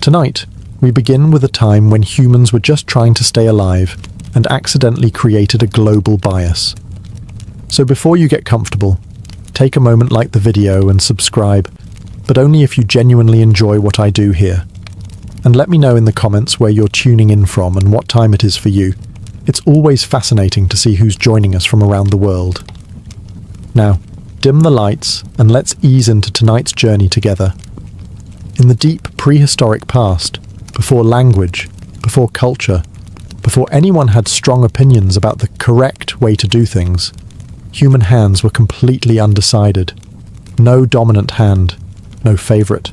Tonight, we begin with a time when humans were just trying to stay alive and accidentally created a global bias. So before you get comfortable, take a moment, like the video and subscribe, but only if you genuinely enjoy what I do here. And let me know in the comments where you're tuning in from and what time it is for you. It's always fascinating to see who's joining us from around the world. Now, dim the lights and let's ease into tonight's journey together. In the deep prehistoric past, before language, before culture, before anyone had strong opinions about the correct way to do things, human hands were completely undecided. No dominant hand, no favorite.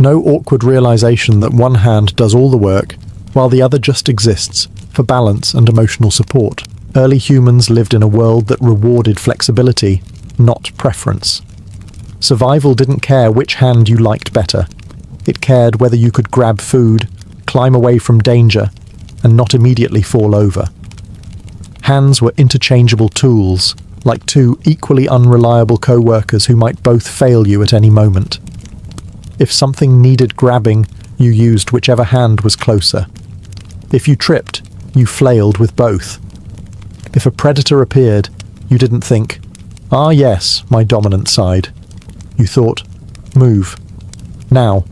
No awkward realization that one hand does all the work while the other just exists for balance and emotional support. Early humans lived in a world that rewarded flexibility, not preference. Survival didn't care which hand you liked better. It cared whether you could grab food, climb away from danger, and not immediately fall over. Hands were interchangeable tools, like two equally unreliable co-workers who might both fail you at any moment. If something needed grabbing, you used whichever hand was closer. If you tripped, you flailed with both. If a predator appeared, you didn't think, "Ah yes, my dominant side." You thought, "Move. Now."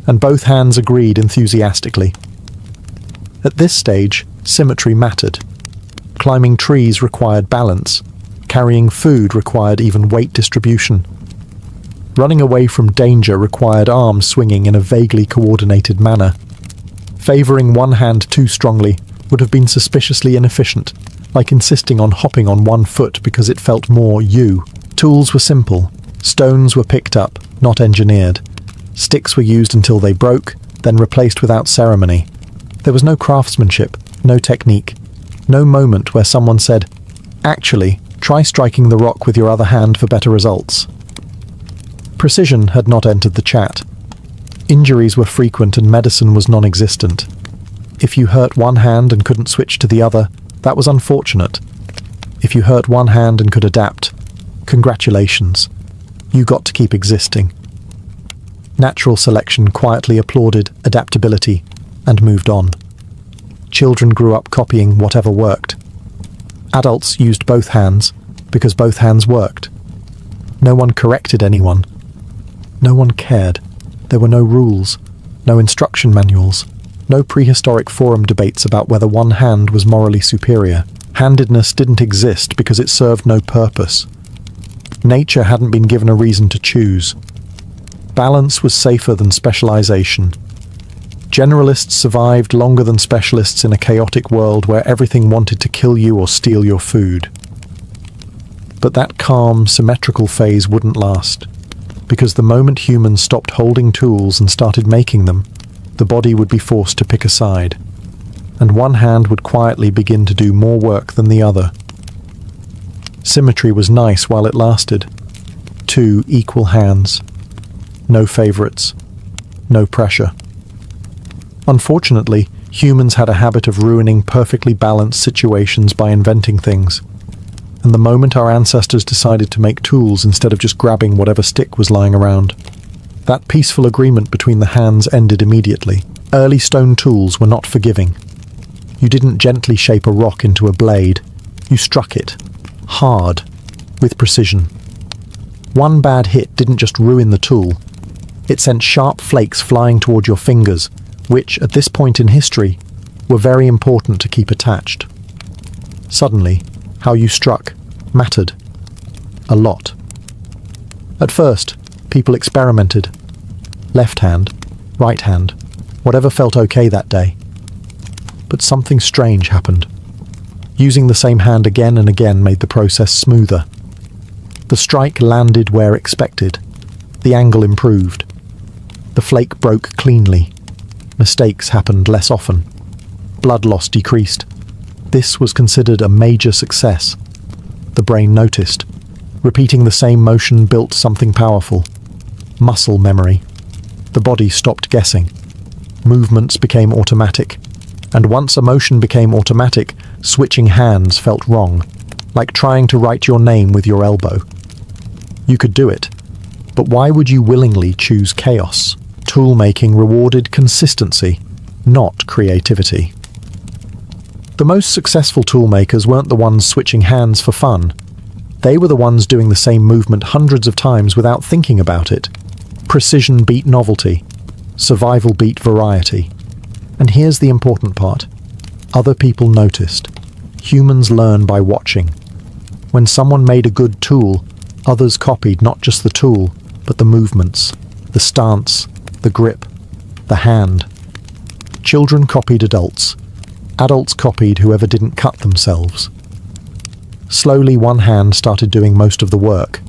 And both hands agreed enthusiastically. At this stage, symmetry mattered. Climbing trees required balance. Carrying food required even weight distribution. Running away from danger required arms swinging in a vaguely coordinated manner. Favoring one hand too strongly would have been suspiciously inefficient, like insisting on hopping on one foot because it felt more you. Tools were simple. Stones were picked up, not engineered. Sticks were used until they broke, then replaced without ceremony. There was no craftsmanship, no technique, no moment where someone said, "Actually, try striking the rock with your other hand for better results." Precision had not entered the chat. Injuries were frequent and medicine was non-existent. If you hurt one hand and couldn't switch to the other, that was unfortunate. If you hurt one hand and could adapt, congratulations. You got to keep existing. Natural selection quietly applauded adaptability and moved on. Children grew up copying whatever worked. Adults used both hands because both hands worked. No one corrected anyone. No one cared. There were no rules, no instruction manuals, no prehistoric forum debates about whether one hand was morally superior. Handedness didn't exist because it served no purpose. Nature hadn't been given a reason to choose. Balance was safer than specialization. Generalists survived longer than specialists in a chaotic world where everything wanted to kill you or steal your food. But that calm, symmetrical phase wouldn't last, because the moment humans stopped holding tools and started making them, the body would be forced to pick a side, and one hand would quietly begin to do more work than the other. Symmetry was nice while it lasted. Two equal hands. No favorites. No pressure. Unfortunately, humans had a habit of ruining perfectly balanced situations by inventing things. And the moment our ancestors decided to make tools instead of just grabbing whatever stick was lying around, that peaceful agreement between the hands ended immediately. Early stone tools were not forgiving. You didn't gently shape a rock into a blade. You struck it. Hard. With precision. One bad hit didn't just ruin the tool. It sent sharp flakes flying toward your fingers, which, at this point in history, were very important to keep attached. Suddenly, how you struck mattered. A lot. At first, people experimented. Left hand, right hand, whatever felt okay that day. But something strange happened. Using the same hand again and again made the process smoother. The strike landed where expected. The angle improved. The flake broke cleanly. Mistakes happened less often. Blood loss decreased. This was considered a major success. The brain noticed. Repeating the same motion built something powerful. Muscle memory. The body stopped guessing. Movements became automatic. And once a motion became automatic, switching hands felt wrong, like trying to write your name with your elbow. You could do it, but why would you willingly choose chaos? tool-making rewarded consistency, not creativity. The most successful toolmakers weren't the ones switching hands for fun. They were the ones doing the same movement hundreds of times without thinking about it. Precision beat novelty. Survival beat variety. And here's the important part. Other people noticed. Humans learn by watching. When someone made a good tool, others copied not just the tool, but the movements, the stance, the grip, the hand. Children copied adults. Adults copied whoever didn't cut themselves. Slowly, one hand started doing most of the work.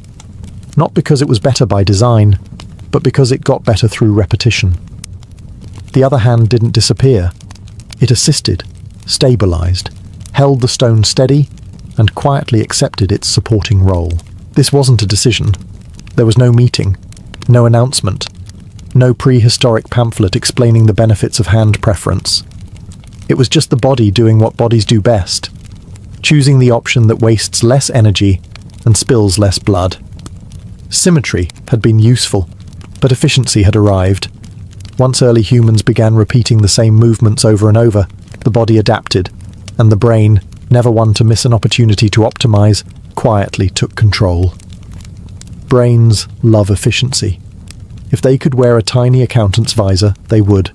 Not because it was better by design, but because it got better through repetition. The other hand didn't disappear. It assisted, stabilized, held the stone steady, and quietly accepted its supporting role. This wasn't a decision. There was no meeting, no announcement, no prehistoric pamphlet explaining the benefits of hand preference. It was just the body doing what bodies do best, choosing the option that wastes less energy and spills less blood. Symmetry had been useful, but efficiency had arrived. Once early humans began repeating the same movements over and over, the body adapted, and the brain, never one to miss an opportunity to optimize, quietly took control. Brains love efficiency. If they could wear a tiny accountant's visor, they would.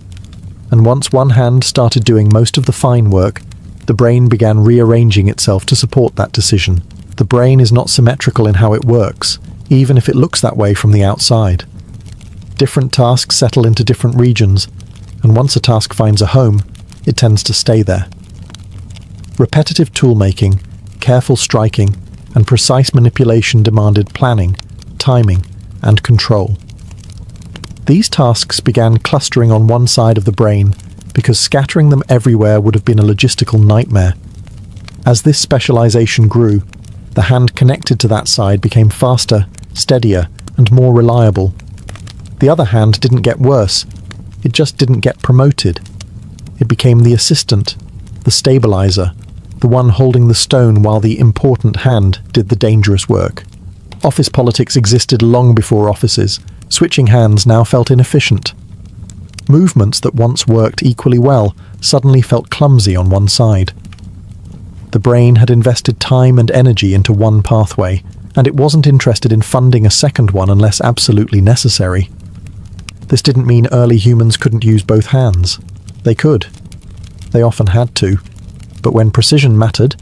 And once one hand started doing most of the fine work, the brain began rearranging itself to support that decision. The brain is not symmetrical in how it works, even if it looks that way from the outside. Different tasks settle into different regions, and once a task finds a home, it tends to stay there. Repetitive toolmaking, careful striking, and precise manipulation demanded planning, timing, and control. These tasks began clustering on one side of the brain because scattering them everywhere would have been a logistical nightmare. As this specialization grew, the hand connected to that side became faster, steadier, and more reliable. The other hand didn't get worse, it just didn't get promoted. It became the assistant, the stabilizer, the one holding the stone while the important hand did the dangerous work. Office politics existed long before offices. Switching hands now felt inefficient. Movements that once worked equally well suddenly felt clumsy on one side. The brain had invested time and energy into one pathway, and it wasn't interested in funding a second one unless absolutely necessary. This didn't mean early humans couldn't use both hands. They could. They often had to. But when precision mattered,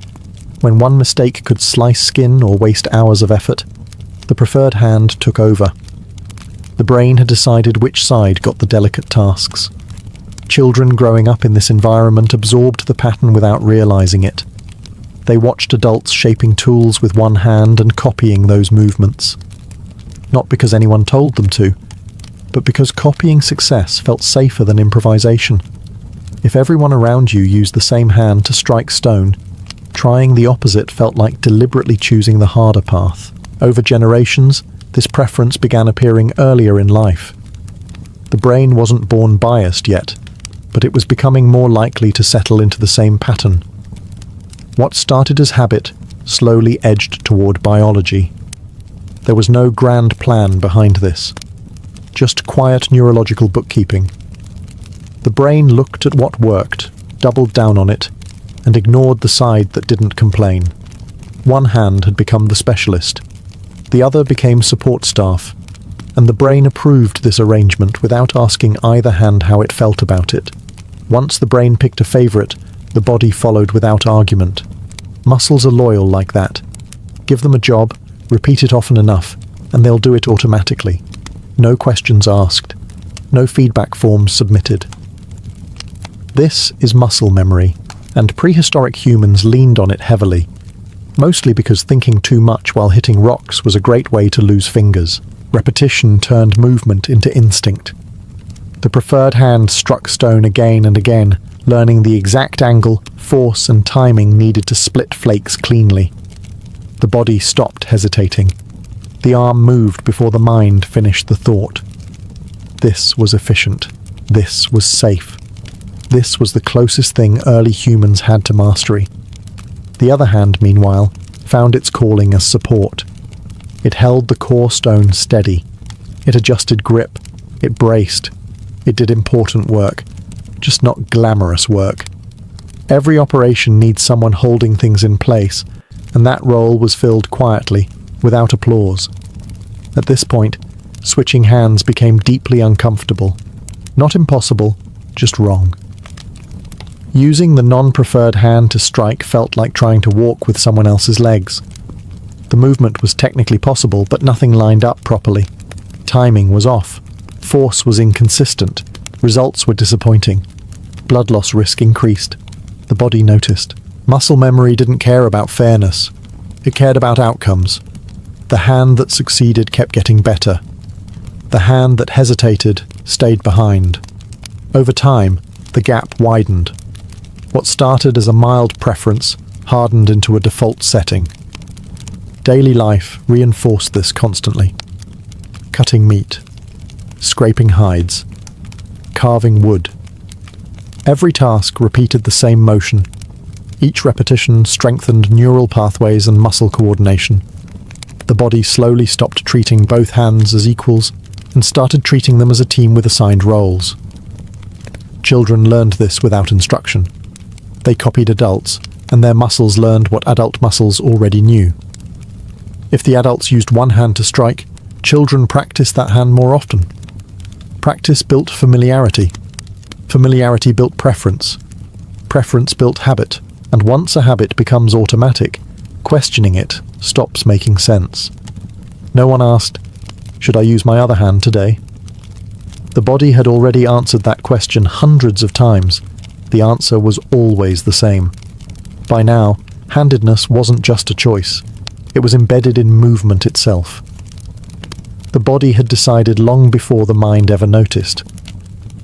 when one mistake could slice skin or waste hours of effort, the preferred hand took over. The brain had decided which side got the delicate tasks. Children growing up in this environment absorbed the pattern without realizing it. They watched adults shaping tools with one hand and copying those movements. Not because anyone told them to, but because copying success felt safer than improvisation. If everyone around you used the same hand to strike stone, trying the opposite felt like deliberately choosing the harder path. Over generations, this preference began appearing earlier in life. The brain wasn't born biased yet, but it was becoming more likely to settle into the same pattern. What started as habit slowly edged toward biology. There was no grand plan behind this, just quiet neurological bookkeeping. The brain looked at what worked, doubled down on it, and ignored the side that didn't complain. One hand had become the specialist. The other became support staff, and the brain approved this arrangement without asking either hand how it felt about it. Once the brain picked a favorite, the body followed without argument. Muscles are loyal like that. Give them a job, repeat it often enough, and they'll do it automatically. No questions asked. No feedback forms submitted. This is muscle memory, and prehistoric humans leaned on it heavily, mostly because thinking too much while hitting rocks was a great way to lose fingers. Repetition turned movement into instinct. The preferred hand struck stone again and again, learning the exact angle, force, and timing needed to split flakes cleanly. The body stopped hesitating. The arm moved before the mind finished the thought. This was efficient. This was safe. This was the closest thing early humans had to mastery. The other hand, meanwhile, found its calling as support. It held the core stone steady. It adjusted grip. It braced. It did important work, just not glamorous work. Every operation needs someone holding things in place, and that role was filled quietly, without applause. At this point, switching hands became deeply uncomfortable. Not impossible, just wrong. Using the non-preferred hand to strike felt like trying to walk with someone else's legs. The movement was technically possible, but nothing lined up properly. Timing was off. Force was inconsistent. Results were disappointing. Blood loss risk increased. The body noticed. Muscle memory didn't care about fairness. It cared about outcomes. The hand that succeeded kept getting better. The hand that hesitated stayed behind. Over time, the gap widened. What started as a mild preference hardened into a default setting. Daily life reinforced this constantly. Cutting meat, scraping hides, carving wood. Every task repeated the same motion. Each repetition strengthened neural pathways and muscle coordination. The body slowly stopped treating both hands as equals and started treating them as a team with assigned roles. Children learned this without instruction. They copied adults, and their muscles learned what adult muscles already knew. If the adults used one hand to strike, children practiced that hand more often. Practice built familiarity. Familiarity built preference. Preference built habit, and once a habit becomes automatic, questioning it stops making sense. No one asked, "Should I use my other hand today?" The body had already answered that question hundreds of times. The answer was always the same. By now, handedness wasn't just a choice. It was embedded in movement itself. The body had decided long before the mind ever noticed.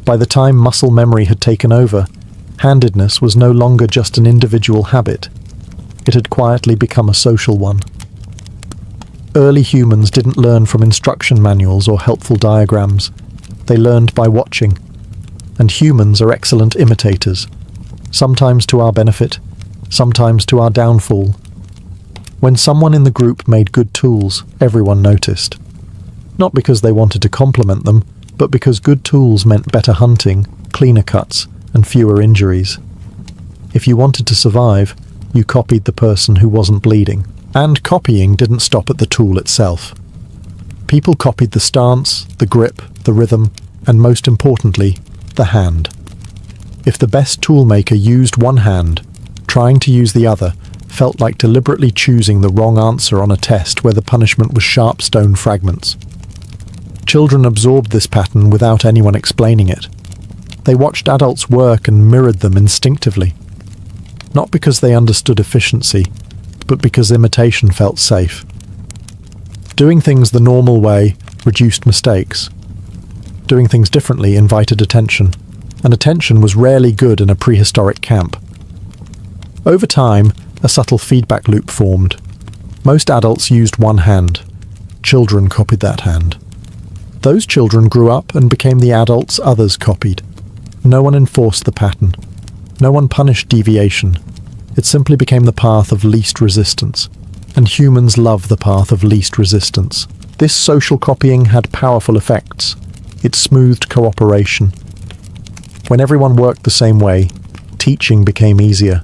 By the time muscle memory had taken over, handedness was no longer just an individual habit. It had quietly become a social one. Early humans didn't learn from instruction manuals or helpful diagrams. They learned by watching. And humans are excellent imitators, sometimes to our benefit, sometimes to our downfall. When someone in the group made good tools, everyone noticed. Not because they wanted to compliment them, but because good tools meant better hunting, cleaner cuts, and fewer injuries. If you wanted to survive, you copied the person who wasn't bleeding. And copying didn't stop at the tool itself. People copied the stance, the grip, the rhythm, and most importantly, the hand. If the best toolmaker used one hand, trying to use the other felt like deliberately choosing the wrong answer on a test where the punishment was sharp stone fragments. Children absorbed this pattern without anyone explaining it. They watched adults work and mirrored them instinctively. Not because they understood efficiency, but because imitation felt safe. Doing things the normal way reduced mistakes. Doing things differently invited attention, and attention was rarely good in a prehistoric camp. Over time, a subtle feedback loop formed. Most adults used one hand. Children copied that hand. Those children grew up and became the adults others copied. No one enforced the pattern. No one punished deviation. It simply became the path of least resistance. And humans love the path of least resistance. This social copying had powerful effects. It smoothed cooperation. When everyone worked the same way, teaching became easier.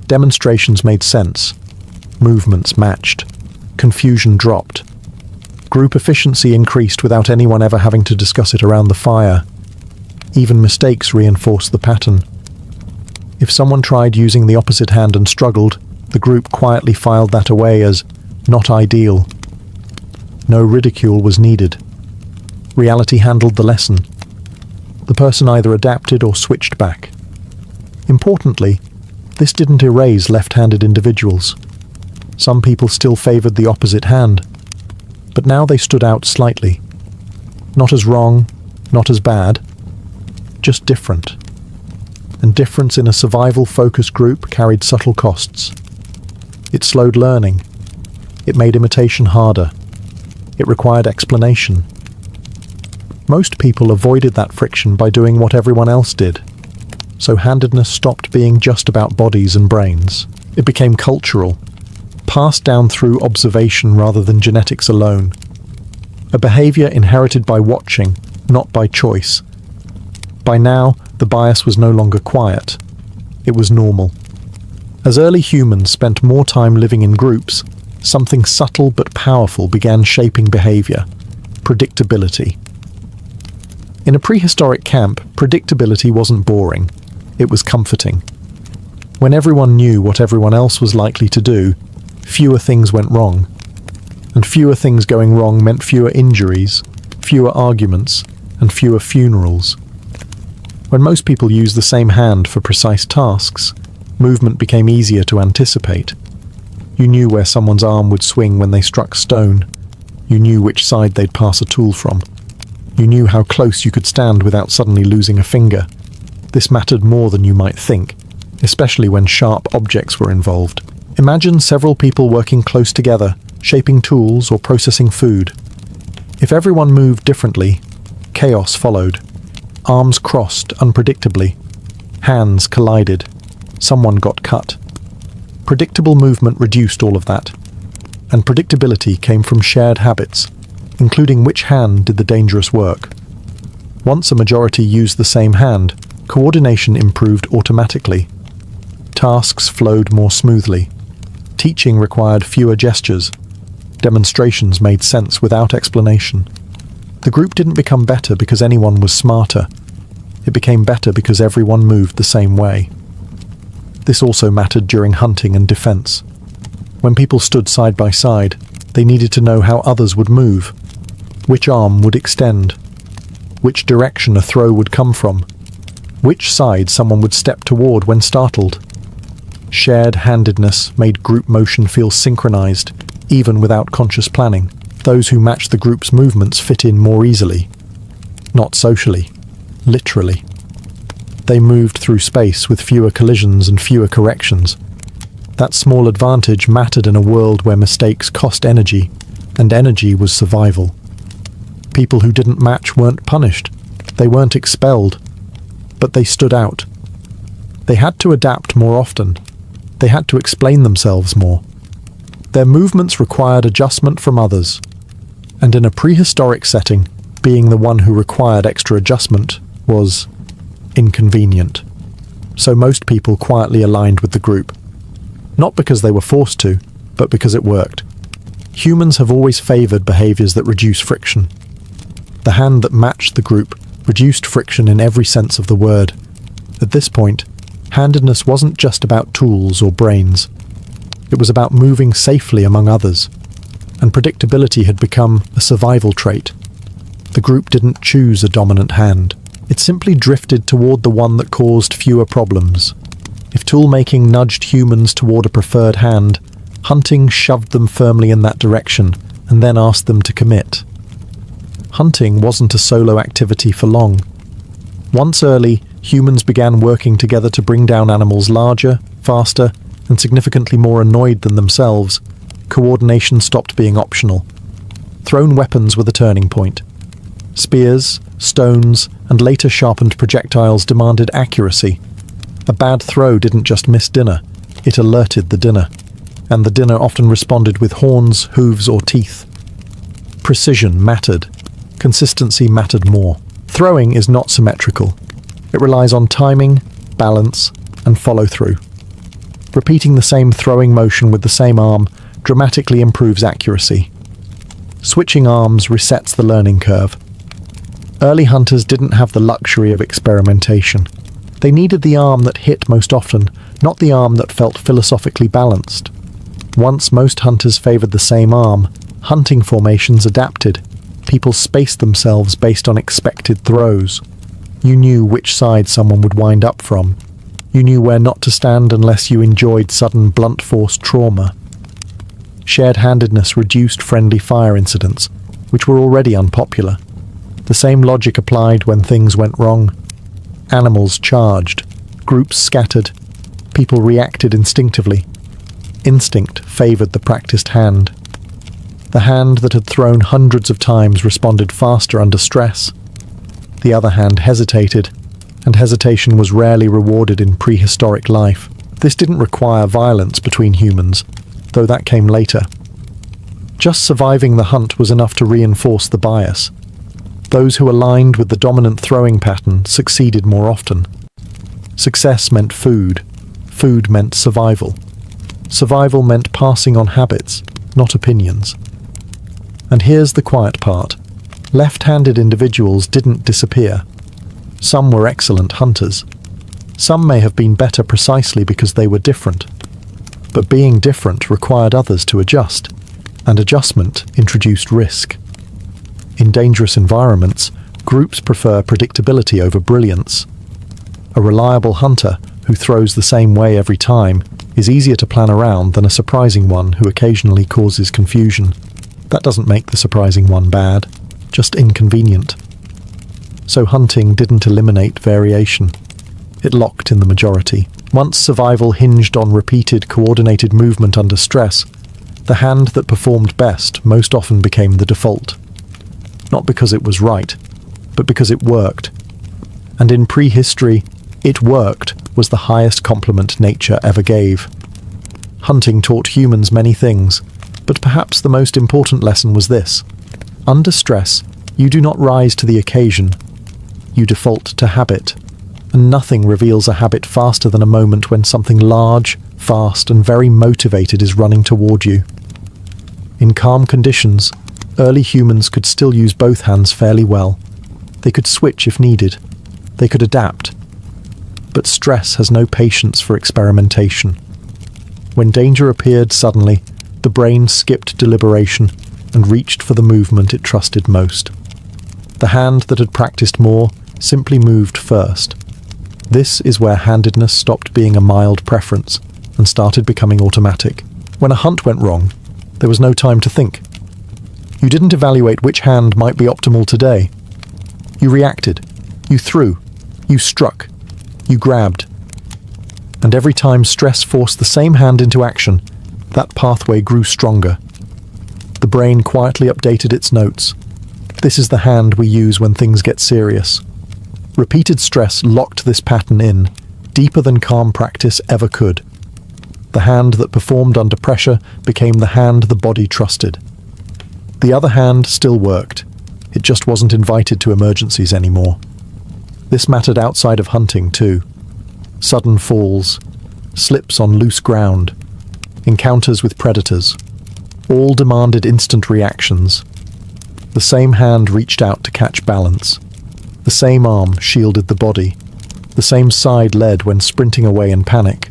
Demonstrations made sense. Movements matched. Confusion dropped. Group efficiency increased without anyone ever having to discuss it around the fire. Even mistakes reinforced the pattern. If someone tried using the opposite hand and struggled, the group quietly filed that away as not ideal. No ridicule was needed. Reality handled the lesson. The person either adapted or switched back. Importantly, this didn't erase left-handed individuals. Some people still favored the opposite hand, but now they stood out slightly. Not as wrong, not as bad, just different. And difference in a survival-focused group carried subtle costs. It slowed learning. It made imitation harder. It required explanation. Most people avoided that friction by doing what everyone else did. So handedness stopped being just about bodies and brains. It became cultural, passed down through observation rather than genetics alone. A behavior inherited by watching, not by choice, By now, the bias was no longer quiet. It was normal. As early humans spent more time living in groups, something subtle but powerful began shaping behavior: predictability. In a prehistoric camp, predictability wasn't boring. It was comforting. When everyone knew what everyone else was likely to do, fewer things went wrong. And fewer things going wrong meant fewer injuries, fewer arguments, and fewer funerals. When most people used the same hand for precise tasks, movement became easier to anticipate. You knew where someone's arm would swing when they struck stone. You knew which side they'd pass a tool from. You knew how close you could stand without suddenly losing a finger. This mattered more than you might think, especially when sharp objects were involved. Imagine several people working close together, shaping tools or processing food. If everyone moved differently, chaos followed. Arms crossed unpredictably. Hands collided. Someone got cut. Predictable movement reduced all of that. And predictability came from shared habits, including which hand did the dangerous work. Once a majority used the same hand, coordination improved automatically. Tasks flowed more smoothly. Teaching required fewer gestures. Demonstrations made sense without explanation. The group didn't become better because anyone was smarter. It became better because everyone moved the same way. This also mattered during hunting and defense. When people stood side by side, they needed to know how others would move, which arm would extend, which direction a throw would come from, which side someone would step toward when startled. Shared handedness made group motion feel synchronized, even without conscious planning. Those who matched the group's movements fit in more easily. Not socially, literally. They moved through space with fewer collisions and fewer corrections. That small advantage mattered in a world where mistakes cost energy, and energy was survival. People who didn't match weren't punished. They weren't expelled. But they stood out. They had to adapt more often. They had to explain themselves more. Their movements required adjustment from others. And in a prehistoric setting, being the one who required extra adjustment was inconvenient. So most people quietly aligned with the group. Not because they were forced to, but because it worked. Humans have always favored behaviors that reduce friction. The hand that matched the group reduced friction in every sense of the word. At this point, handedness wasn't just about tools or brains. It was about moving safely among others. And predictability had become a survival trait. The group didn't choose a dominant hand. It simply drifted toward the one that caused fewer problems. If tool-making nudged humans toward a preferred hand, hunting shoved them firmly in that direction and then asked them to commit. Hunting wasn't a solo activity for long. Once early, humans began working together to bring down animals larger, faster, and significantly more annoyed than themselves. Coordination stopped being optional. Thrown weapons were the turning point. Spears, stones, and later sharpened projectiles demanded accuracy. A bad throw didn't just miss dinner, it alerted the dinner. And the dinner often responded with horns, hooves, or teeth. Precision mattered. Consistency mattered more. Throwing is not symmetrical. It relies on timing, balance, and follow-through. Repeating the same throwing motion with the same arm dramatically improves accuracy. Switching arms resets the learning curve. Early hunters didn't have the luxury of experimentation. They needed the arm that hit most often, not the arm that felt philosophically balanced. Once most hunters favored the same arm, hunting formations adapted. People spaced themselves based on expected throws. You knew which side someone would wind up from. You knew where not to stand unless you enjoyed sudden blunt force trauma. Shared handedness reduced friendly fire incidents, which were already unpopular. The same logic applied when things went wrong. Animals charged, groups scattered, people reacted instinctively. Instinct favored the practiced hand. The hand that had thrown hundreds of times responded faster under stress. The other hand hesitated, and hesitation was rarely rewarded in prehistoric life. This didn't require violence between humans, though that came later. Just surviving the hunt was enough to reinforce the bias. Those who aligned with the dominant throwing pattern succeeded more often. Success meant food. Food meant survival. Survival meant passing on habits, not opinions. And here's the quiet part. Left-handed individuals didn't disappear. Some were excellent hunters. Some may have been better precisely because they were different. But being different required others to adjust, and adjustment introduced risk. In dangerous environments, groups prefer predictability over brilliance. A reliable hunter who throws the same way every time is easier to plan around than a surprising one who occasionally causes confusion. That doesn't make the surprising one bad, just inconvenient. So hunting didn't eliminate variation. It locked in the majority. Once survival hinged on repeated, coordinated movement under stress, the hand that performed best most often became the default. Not because it was right, but because it worked. And in prehistory, it worked was the highest compliment nature ever gave. Hunting taught humans many things, but perhaps the most important lesson was this. Under stress, you do not rise to the occasion. You default to habit. And nothing reveals a habit faster than a moment when something large, fast, and very motivated is running toward you. In calm conditions, early humans could still use both hands fairly well. They could switch if needed. They could adapt. But stress has no patience for experimentation. When danger appeared suddenly, the brain skipped deliberation and reached for the movement it trusted most. The hand that had practiced more simply moved first. This is where handedness stopped being a mild preference and started becoming automatic. When a hunt went wrong, there was no time to think. You didn't evaluate which hand might be optimal today. You reacted. You threw. You struck. You grabbed. And every time stress forced the same hand into action, that pathway grew stronger. The brain quietly updated its notes. This is the hand we use when things get serious. Repeated stress locked this pattern in, deeper than calm practice ever could. The hand that performed under pressure became the hand the body trusted. The other hand still worked. It just wasn't invited to emergencies anymore. This mattered outside of hunting too. Sudden falls, slips on loose ground, encounters with predators, all demanded instant reactions. The same hand reached out to catch balance. The same arm shielded the body. The same side led when sprinting away in panic.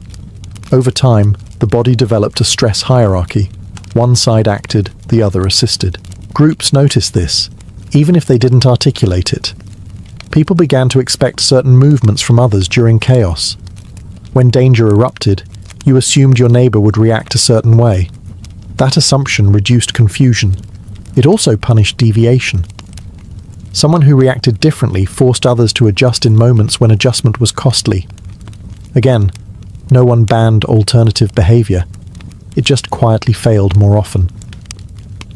Over time, the body developed a stress hierarchy. One side acted, the other assisted. Groups noticed this, even if they didn't articulate it. People began to expect certain movements from others during chaos. When danger erupted, you assumed your neighbor would react a certain way. That assumption reduced confusion. It also punished deviation. Someone who reacted differently forced others to adjust in moments when adjustment was costly. Again, no one banned alternative behavior. It just quietly failed more often.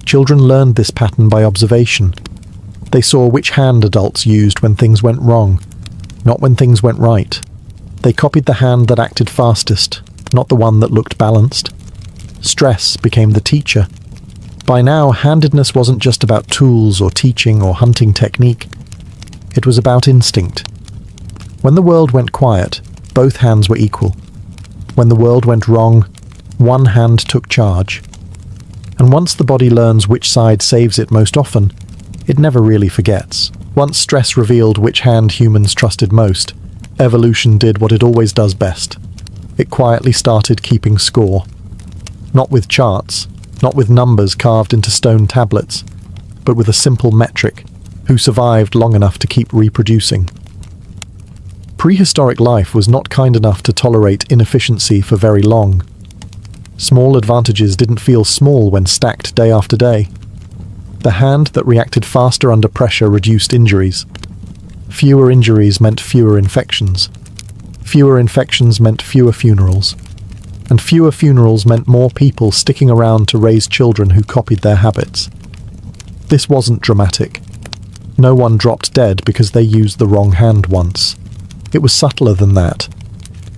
Children learned this pattern by observation. They saw which hand adults used when things went wrong, not when things went right. They copied the hand that acted fastest, not the one that looked balanced. Stress became the teacher. By now, handedness wasn't just about tools or teaching or hunting technique. It was about instinct. When the world went quiet, both hands were equal. When the world went wrong, one hand took charge. And once the body learns which side saves it most often, it never really forgets. Once stress revealed which hand humans trusted most, evolution did what it always does best. It quietly started keeping score. Not with charts, not with numbers carved into stone tablets, but with a simple metric: who survived long enough to keep reproducing. Prehistoric life was not kind enough to tolerate inefficiency for very long. Small advantages didn't feel small when stacked day after day. The hand that reacted faster under pressure reduced injuries. Fewer injuries meant fewer infections. Fewer infections meant fewer funerals. And fewer funerals meant more people sticking around to raise children who copied their habits. This wasn't dramatic. No one dropped dead because they used the wrong hand once. It was subtler than that.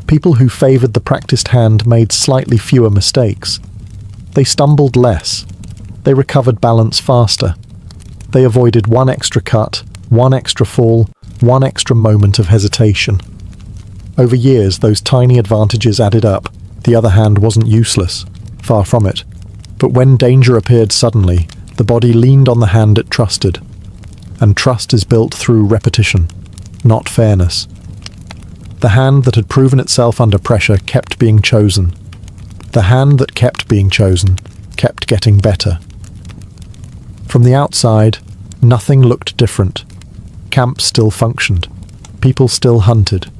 People who favored the practiced hand made slightly fewer mistakes. They stumbled less. They recovered balance faster. They avoided one extra cut, one extra fall, one extra moment of hesitation. Over years, those tiny advantages added up. The other hand wasn't useless, far from it. But when danger appeared suddenly, the body leaned on the hand it trusted. And trust is built through repetition, not fairness. The hand that had proven itself under pressure kept being chosen. The hand that kept being chosen kept getting better. From the outside, nothing looked different. Camps still functioned. People still hunted.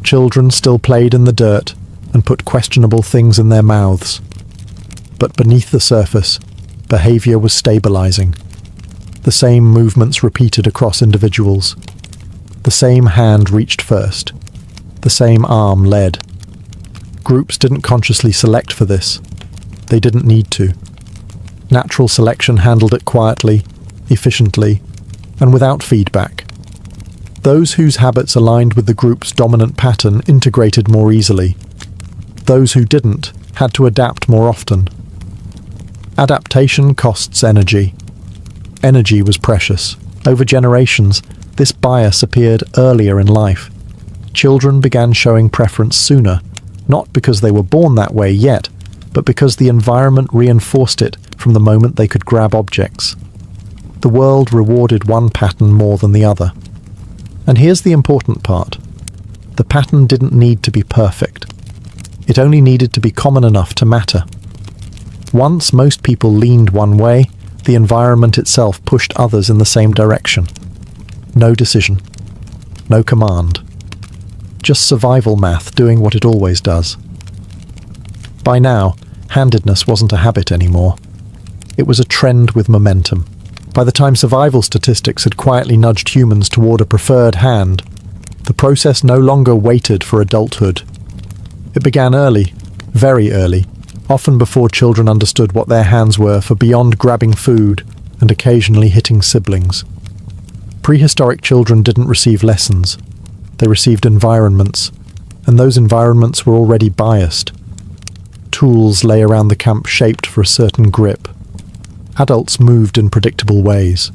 Children still played in the dirt and put questionable things in their mouths. But beneath the surface, behavior was stabilizing. The same movements repeated across individuals. The same hand reached first. The same arm led. Groups didn't consciously select for this. They didn't need to. Natural selection handled it quietly, efficiently, and without feedback. Those whose habits aligned with the group's dominant pattern integrated more easily. Those who didn't had to adapt more often. Adaptation costs energy. Energy was precious. Over generations, this bias appeared earlier in life. Children began showing preference sooner, not because they were born that way yet, but because the environment reinforced it from the moment they could grab objects. The world rewarded one pattern more than the other. And here's the important part. The pattern didn't need to be perfect. It only needed to be common enough to matter. Once most people leaned one way, the environment itself pushed others in the same direction. No decision. No command. Just survival math doing what it always does. By now, handedness wasn't a habit anymore. It was a trend with momentum. By the time survival statistics had quietly nudged humans toward a preferred hand, the process no longer waited for adulthood. It began early, very early, often before children understood what their hands were for beyond grabbing food and occasionally hitting siblings. Prehistoric children didn't receive lessons. They received environments, and those environments were already biased. Tools lay around the camp shaped for a certain grip. Adults moved in predictable ways.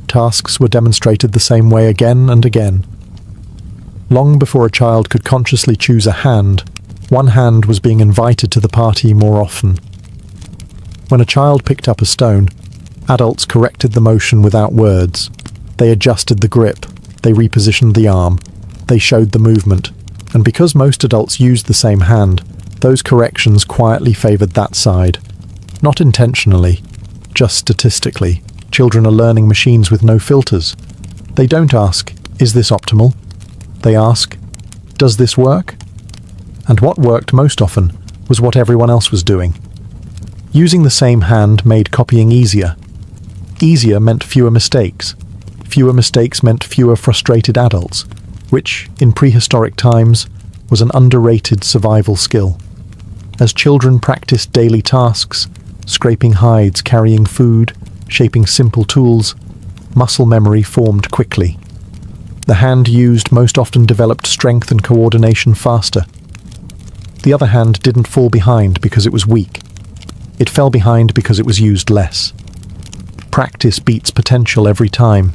Tasks were demonstrated the same way again and again. Long before a child could consciously choose a hand, one hand was being invited to the party more often. When a child picked up a stone, adults corrected the motion without words. They adjusted the grip, they repositioned the arm, they showed the movement, and because most adults used the same hand, those corrections quietly favored that side. Not intentionally, just statistically. Children are learning machines with no filters. They don't ask, is this optimal? They ask, does this work? And what worked most often was what everyone else was doing. Using the same hand made copying easier. Easier meant fewer mistakes. Fewer mistakes meant fewer frustrated adults, which, in prehistoric times, was an underrated survival skill. As children practiced daily tasks, scraping hides, carrying food, shaping simple tools, muscle memory formed quickly. The hand used most often developed strength and coordination faster. The other hand didn't fall behind because it was weak. It fell behind because it was used less. Practice beats potential every time.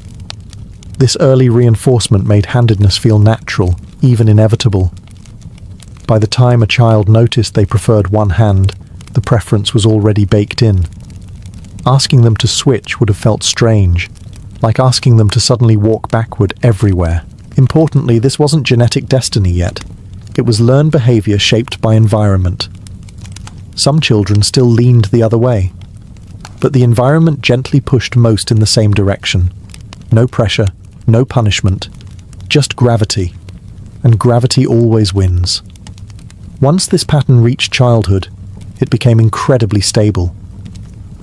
This early reinforcement made handedness feel natural, even inevitable. By the time a child noticed they preferred one hand, the preference was already baked in. Asking them to switch would have felt strange, like asking them to suddenly walk backward everywhere. Importantly, this wasn't genetic destiny yet. It was learned behavior shaped by environment. Some children still leaned the other way, but the environment gently pushed most in the same direction. No pressure, no punishment, just gravity. And gravity always wins. Once this pattern reached childhood, it became incredibly stable.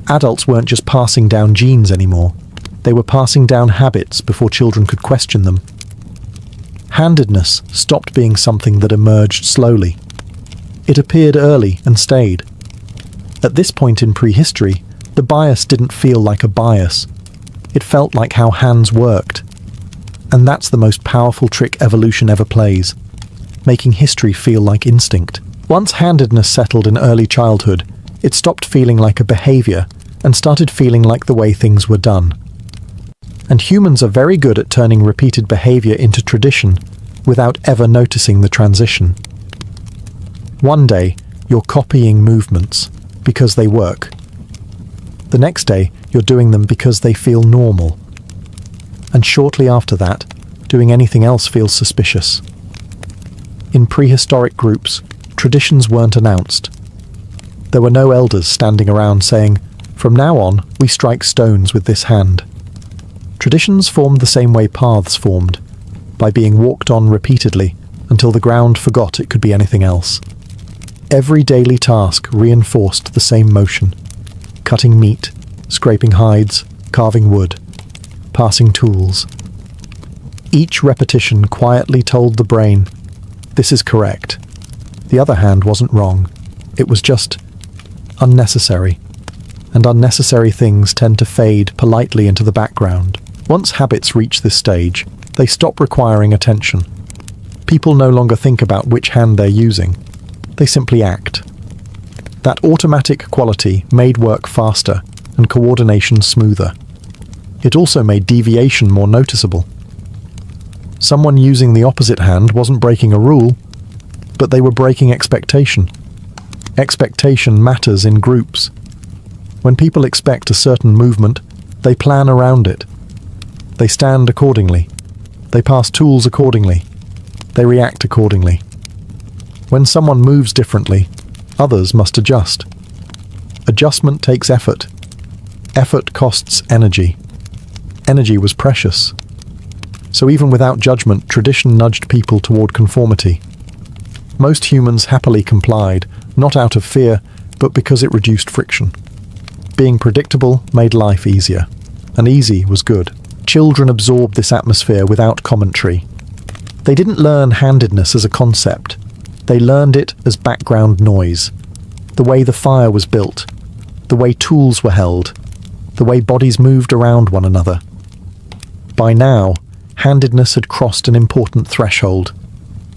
Adults weren't just passing down genes anymore. They were passing down habits before children could question them. Handedness stopped being something that emerged slowly. It appeared early and stayed. At this point in prehistory, the bias didn't feel like a bias. It felt like how hands worked. And that's the most powerful trick evolution ever plays, making history feel like instinct. Once handedness settled in early childhood, it stopped feeling like a behavior and started feeling like the way things were done. And humans are very good at turning repeated behavior into tradition without ever noticing the transition. One day, you're copying movements because they work. The next day, you're doing them because they feel normal. And shortly after that, doing anything else feels suspicious. In prehistoric groups, traditions weren't announced. There were no elders standing around saying, "From now on, we strike stones with this hand." Traditions formed the same way paths formed, by being walked on repeatedly until the ground forgot it could be anything else. Every daily task reinforced the same motion: cutting meat, scraping hides, carving wood, passing tools. Each repetition quietly told the brain, "This is correct." The other hand wasn't wrong. It was just unnecessary. And unnecessary things tend to fade politely into the background. Once habits reach this stage, they stop requiring attention. People no longer think about which hand they're using. They simply act. That automatic quality made work faster and coordination smoother. It also made deviation more noticeable. Someone using the opposite hand wasn't breaking a rule, but they were breaking expectation. Expectation matters in groups. When people expect a certain movement, they plan around it. They stand accordingly. They pass tools accordingly. They react accordingly. When someone moves differently, others must adjust. Adjustment takes effort. Effort costs energy. Energy was precious. So even without judgment, tradition nudged people toward conformity. Most humans happily complied, not out of fear, but because it reduced friction. Being predictable made life easier, and easy was good. Children absorbed this atmosphere without commentary. They didn't learn handedness as a concept. They learned it as background noise. The way the fire was built, the way tools were held, the way bodies moved around one another. By now, handedness had crossed an important threshold.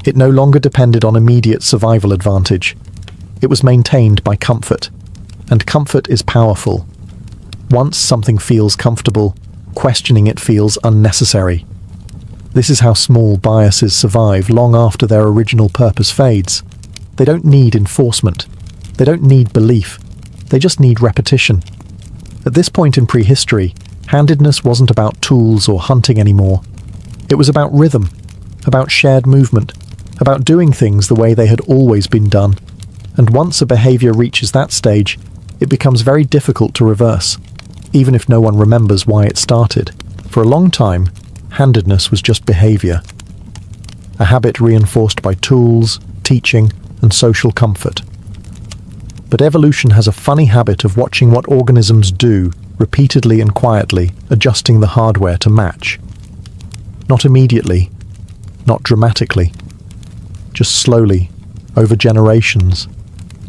It no longer depended on immediate survival advantage. It was maintained by comfort, and comfort is powerful. Once something feels comfortable, questioning it feels unnecessary. This is how small biases survive long after their original purpose fades. They don't need enforcement. They don't need belief. They just need repetition. At this point in prehistory, handedness wasn't about tools or hunting anymore. It was about rhythm, about shared movement, about doing things the way they had always been done. And once a behavior reaches that stage, it becomes very difficult to reverse, even if no one remembers why it started. For a long time, handedness was just behavior. A habit reinforced by tools, teaching, and social comfort. But evolution has a funny habit of watching what organisms do, repeatedly and quietly, adjusting the hardware to match. Not immediately, not dramatically, just slowly, over generations,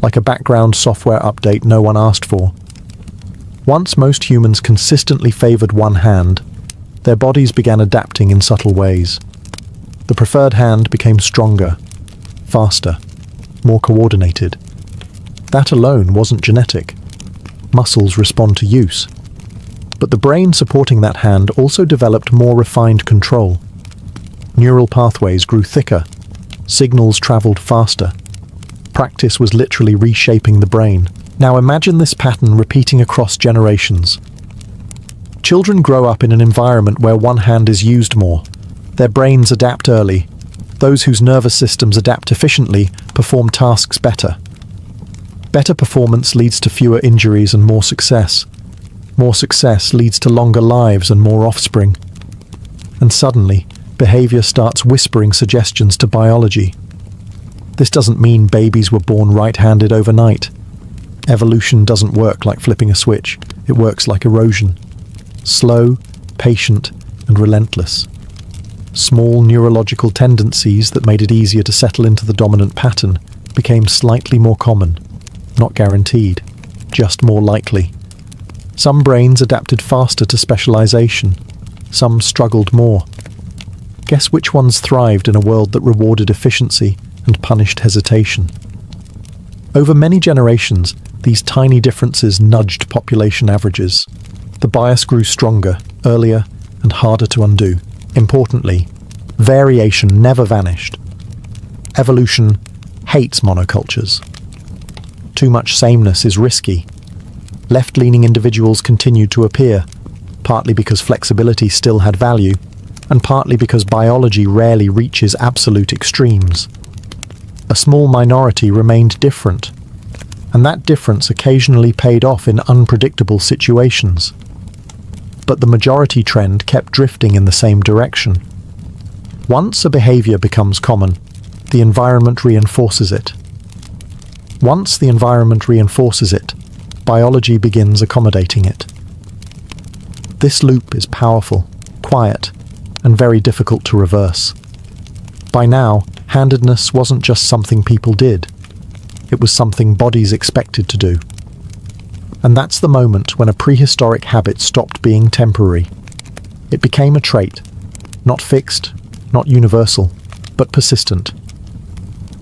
like a background software update no one asked for. Once most humans consistently favored one hand, their bodies began adapting in subtle ways. The preferred hand became stronger, faster, more coordinated. That alone wasn't genetic. Muscles respond to use. But the brain supporting that hand also developed more refined control. Neural pathways grew thicker. Signals traveled faster. Practice was literally reshaping the brain. Now imagine this pattern repeating across generations. Children grow up in an environment where one hand is used more. Their brains adapt early. Those whose nervous systems adapt efficiently perform tasks better. Better performance leads to fewer injuries and more success. More success leads to longer lives and more offspring. And suddenly, behavior starts whispering suggestions to biology. This doesn't mean babies were born right-handed overnight. Evolution doesn't work like flipping a switch. It works like erosion. Slow, patient, and relentless. Small neurological tendencies that made it easier to settle into the dominant pattern became slightly more common. Not guaranteed, just more likely. Some brains adapted faster to specialization. Some struggled more. Guess which ones thrived in a world that rewarded efficiency and punished hesitation? Over many generations, these tiny differences nudged population averages. The bias grew stronger, earlier, and harder to undo. Importantly, variation never vanished. Evolution hates monocultures. Too much sameness is risky. Left-leaning individuals continued to appear, partly because flexibility still had value, and partly because biology rarely reaches absolute extremes. A small minority remained different, and that difference occasionally paid off in unpredictable situations. But the majority trend kept drifting in the same direction. Once a behavior becomes common, the environment reinforces it. Once the environment reinforces it, biology begins accommodating it. This loop is powerful, quiet, and very difficult to reverse. By now, handedness wasn't just something people did. It was something bodies expected to do. And that's the moment when a prehistoric habit stopped being temporary. It became a trait, not fixed, not universal, but persistent.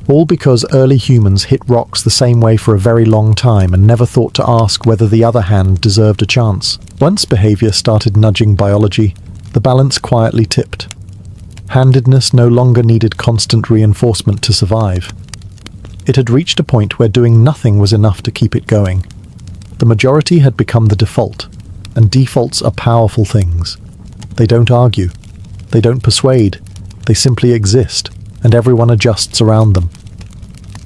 All because early humans hit rocks the same way for a very long time and never thought to ask whether the other hand deserved a chance. Once behavior started nudging biology, the balance quietly tipped. Handedness no longer needed constant reinforcement to survive. It had reached a point where doing nothing was enough to keep it going. The majority had become the default, and defaults are powerful things. They don't argue. They don't persuade. They simply exist, and everyone adjusts around them.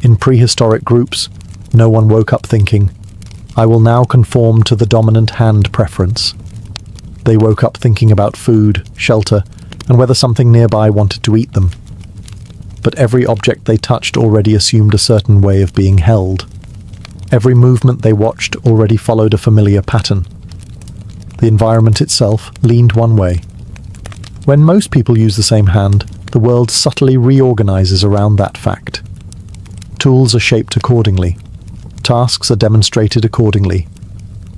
In prehistoric groups, no one woke up thinking, "I will now conform to the dominant hand preference." They woke up thinking about food, shelter, and whether something nearby wanted to eat them. But every object they touched already assumed a certain way of being held. Every movement they watched already followed a familiar pattern. The environment itself leaned one way. When most people use the same hand, the world subtly reorganizes around that fact. Tools are shaped accordingly. Tasks are demonstrated accordingly.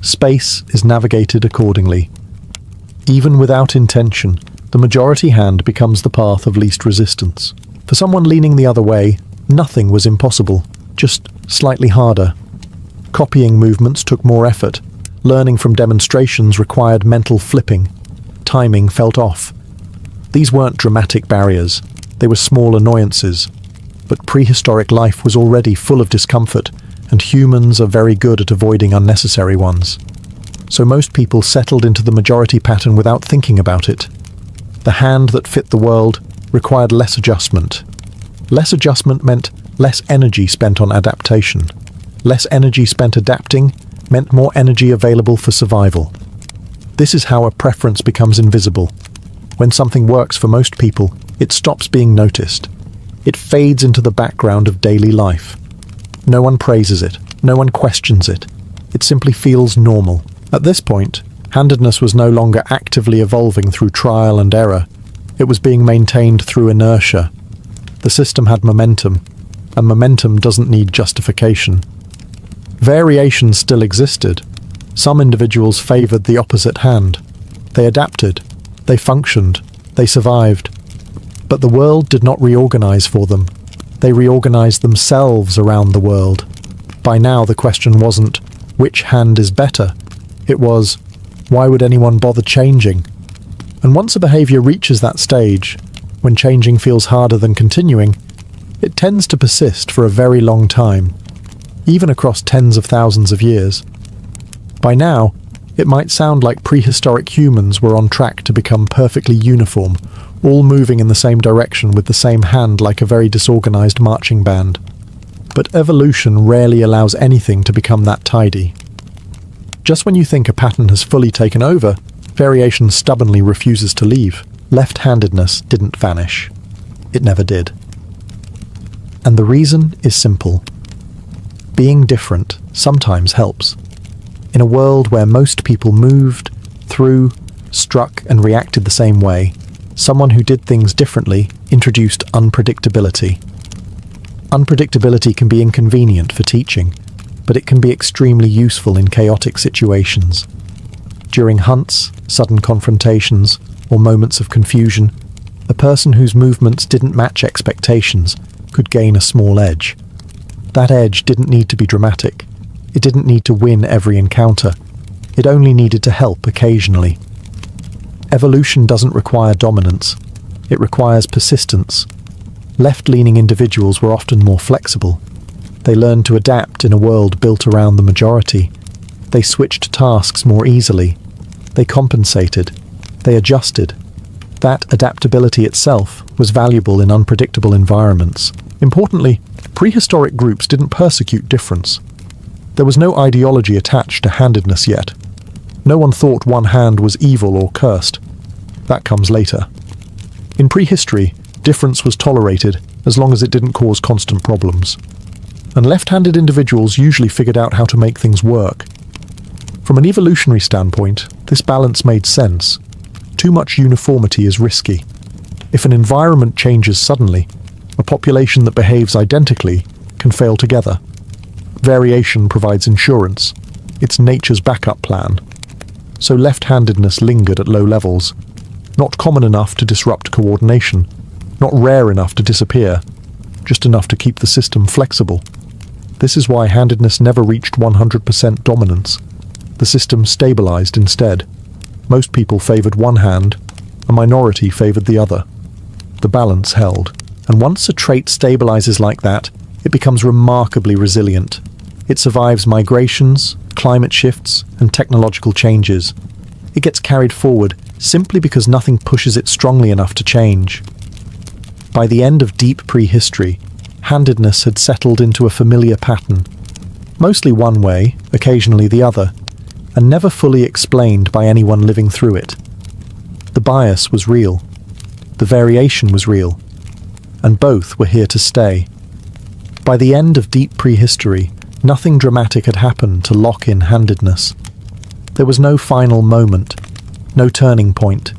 Space is navigated accordingly. Even without intention, the majority hand becomes the path of least resistance. For someone leaning the other way, nothing was impossible, just slightly harder. Copying movements took more effort. Learning from demonstrations required mental flipping. Timing felt off. These weren't dramatic barriers. They were small annoyances. But prehistoric life was already full of discomfort, and humans are very good at avoiding unnecessary ones. So most people settled into the majority pattern without thinking about it. The hand that fit the world required less adjustment. Less adjustment meant less energy spent on adaptation. Less energy spent adapting meant more energy available for survival. This is how a preference becomes invisible. When something works for most people, it stops being noticed. It fades into the background of daily life. No one praises it. No one questions it. It simply feels normal. At this point, handedness was no longer actively evolving through trial and error. It was being maintained through inertia. The system had momentum, and momentum doesn't need justification. Variation still existed. Some individuals favored the opposite hand. They adapted. They functioned. They survived. But the world did not reorganize for them. They reorganized themselves around the world. By now, the question wasn't, which hand is better? It was, why would anyone bother changing? And once a behavior reaches that stage, when changing feels harder than continuing, it tends to persist for a very long time, even across tens of thousands of years. By now, it might sound like prehistoric humans were on track to become perfectly uniform, all moving in the same direction with the same hand like a very disorganized marching band. But evolution rarely allows anything to become that tidy. Just when you think a pattern has fully taken over, variation stubbornly refuses to leave. Left-handedness didn't vanish. It never did. And the reason is simple. Being different sometimes helps. In a world where most people moved, threw, struck, and reacted the same way, someone who did things differently introduced unpredictability. Unpredictability can be inconvenient for teaching, but it can be extremely useful in chaotic situations. During hunts, sudden confrontations, or moments of confusion, a person whose movements didn't match expectations could gain a small edge. That edge didn't need to be dramatic. It didn't need to win every encounter. It only needed to help occasionally. Evolution doesn't require dominance. It requires persistence. Left-leaning individuals were often more flexible. They learned to adapt in a world built around the majority. They switched tasks more easily. They compensated. They adjusted. That adaptability itself was valuable in unpredictable environments. Importantly, prehistoric groups didn't persecute difference. There was no ideology attached to handedness yet. No one thought one hand was evil or cursed. That comes later. In prehistory, difference was tolerated as long as it didn't cause constant problems. And left-handed individuals usually figured out how to make things work. From an evolutionary standpoint, this balance made sense. Too much uniformity is risky. If an environment changes suddenly, a population that behaves identically can fail together. Variation provides insurance. It's nature's backup plan. So left-handedness lingered at low levels. Not common enough to disrupt coordination. Not rare enough to disappear. Just enough to keep the system flexible. This is why handedness never reached 100% dominance. The system stabilized instead. Most people favored one hand, a minority favored the other. The balance held. And once a trait stabilizes like that, it becomes remarkably resilient. It survives migrations, climate shifts, and technological changes. It gets carried forward simply because nothing pushes it strongly enough to change. By the end of deep prehistory, handedness had settled into a familiar pattern. Mostly one way, occasionally the other, and never fully explained by anyone living through it. The bias was real. The variation was real. And both were here to stay. By the end of deep prehistory, nothing dramatic had happened to lock in handedness. There was no final moment, no turning point,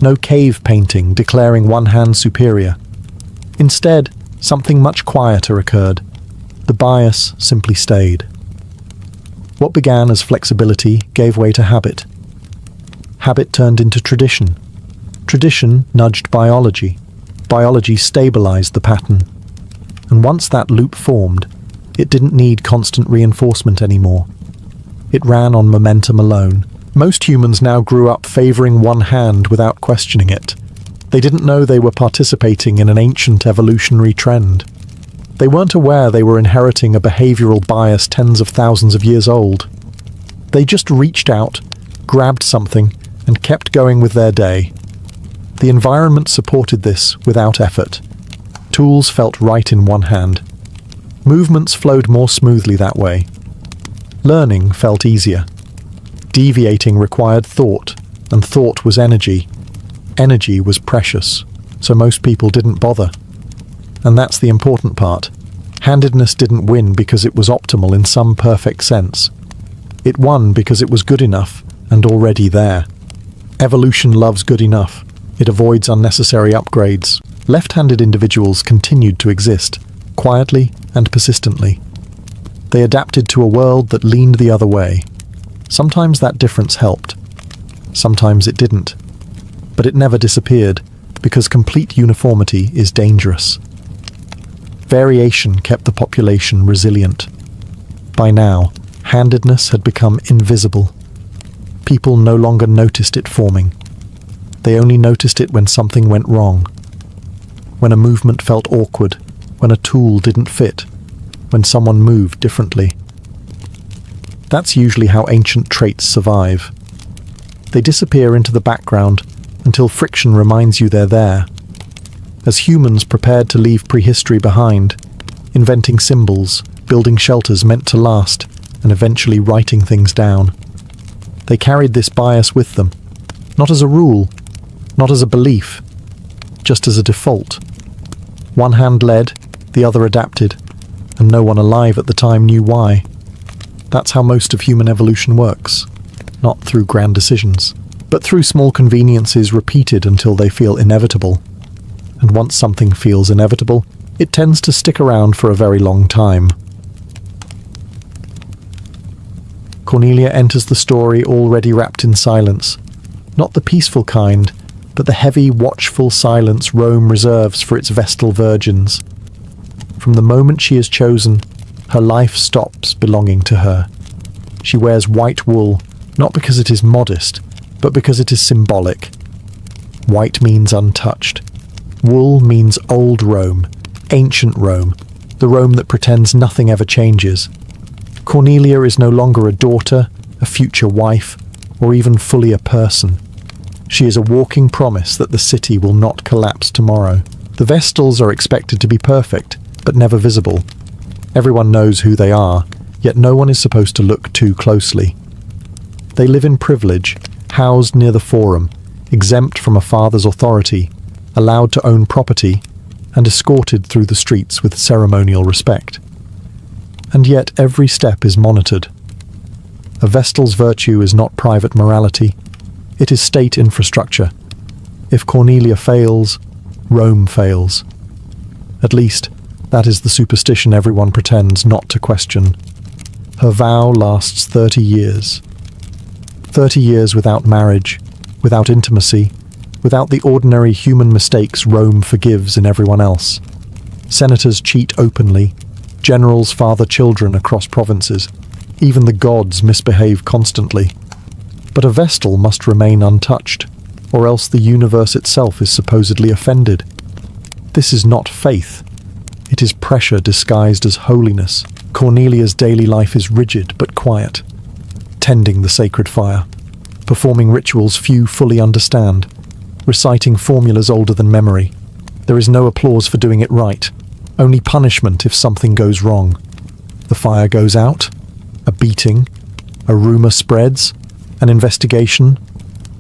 no cave painting declaring one hand superior. Instead, something much quieter occurred. The bias simply stayed. What began as flexibility gave way to habit. Habit turned into tradition. Tradition nudged biology. Biology stabilized the pattern. And once that loop formed, it didn't need constant reinforcement anymore. It ran on momentum alone. Most humans now grew up favoring one hand without questioning it. They didn't know they were participating in an ancient evolutionary trend. They weren't aware they were inheriting a behavioral bias tens of thousands of years old. They just reached out, grabbed something, and kept going with their day. The environment supported this without effort. Tools felt right in one hand. Movements flowed more smoothly that way. Learning felt easier. Deviating required thought, and thought was energy. Energy was precious, so most people didn't bother. And that's the important part. Handedness didn't win because it was optimal in some perfect sense. It won because it was good enough and already there. Evolution loves good enough. It avoids unnecessary upgrades. Left-handed individuals continued to exist, quietly and persistently. They adapted to a world that leaned the other way. Sometimes that difference helped. Sometimes it didn't. But it never disappeared, because complete uniformity is dangerous. Variation kept the population resilient. By now, handedness had become invisible. People no longer noticed it forming. They only noticed it when something went wrong. When a movement felt awkward, when a tool didn't fit, when someone moved differently. That's usually how ancient traits survive. They disappear into the background until friction reminds you they're there. As humans prepared to leave prehistory behind, inventing symbols, building shelters meant to last, and eventually writing things down. They carried this bias with them, not as a rule, not as a belief, just as a default. One hand led, the other adapted, and no one alive at the time knew why. That's how most of human evolution works, not through grand decisions, but through small conveniences repeated until they feel inevitable. And once something feels inevitable, it tends to stick around for a very long time. Cornelia enters the story already wrapped in silence. Not the peaceful kind, but the heavy, watchful silence Rome reserves for its Vestal virgins. From the moment she is chosen, her life stops belonging to her. She wears white wool, not because it is modest, but because it is symbolic. White means untouched. Wool means old Rome, ancient Rome, the Rome that pretends nothing ever changes. Cornelia is no longer a daughter, a future wife, or even fully a person. She is a walking promise that the city will not collapse tomorrow. The Vestals are expected to be perfect, but never visible. Everyone knows who they are, yet no one is supposed to look too closely. They live in privilege, housed near the Forum, exempt from a father's authority, allowed to own property, and escorted through the streets with ceremonial respect. And yet every step is monitored. A Vestal's virtue is not private morality, it is state infrastructure. If Cornelia fails, Rome fails. At least, that is the superstition everyone pretends not to question. Her vow lasts 30 years. 30 years without marriage, without intimacy, without the ordinary human mistakes Rome forgives in everyone else. Senators cheat openly, generals father children across provinces, even the gods misbehave constantly. But a Vestal must remain untouched, or else the universe itself is supposedly offended. This is not faith. It is pressure disguised as holiness. Cornelia's daily life is rigid but quiet, tending the sacred fire, performing rituals few fully understand, reciting formulas older than memory. There is no applause for doing it right, only punishment if something goes wrong. The fire goes out, a beating, a rumor spreads, an investigation.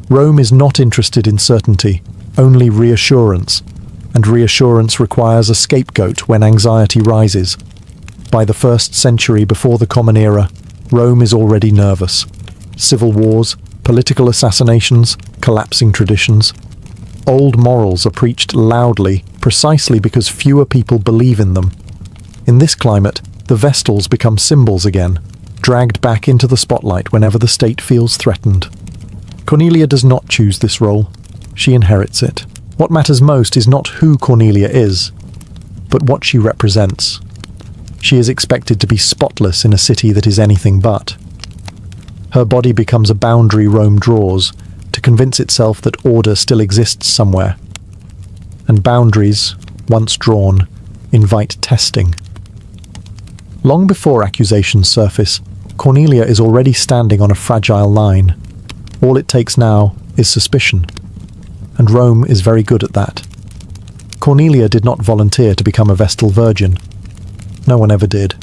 Rome is not interested in certainty, only reassurance, and reassurance requires a scapegoat when anxiety rises. By the 1st century before the Common Era, Rome is already nervous. Civil wars, political assassinations, collapsing traditions. Old morals are preached loudly, precisely because fewer people believe in them. In this climate, the Vestals become symbols again, dragged back into the spotlight whenever the state feels threatened. Cornelia does not choose this role. She inherits it. What matters most is not who Cornelia is, but what she represents. She is expected to be spotless in a city that is anything but. Her body becomes a boundary Rome draws, to convince itself that order still exists somewhere. And boundaries, once drawn, invite testing. Long before accusations surface, Cornelia is already standing on a fragile line. All it takes now is suspicion. And Rome is very good at that. Cornelia did not volunteer to become a Vestal virgin. No one ever did.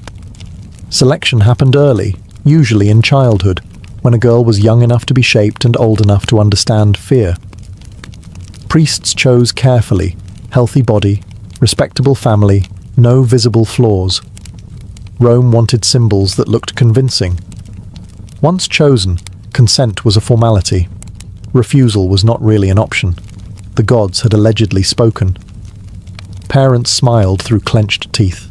Selection happened early, usually in childhood, when a girl was young enough to be shaped and old enough to understand fear. Priests chose carefully, healthy body, respectable family, no visible flaws. Rome wanted symbols that looked convincing. Once chosen, consent was a formality. Refusal was not really an option. The gods had allegedly spoken. Parents smiled through clenched teeth.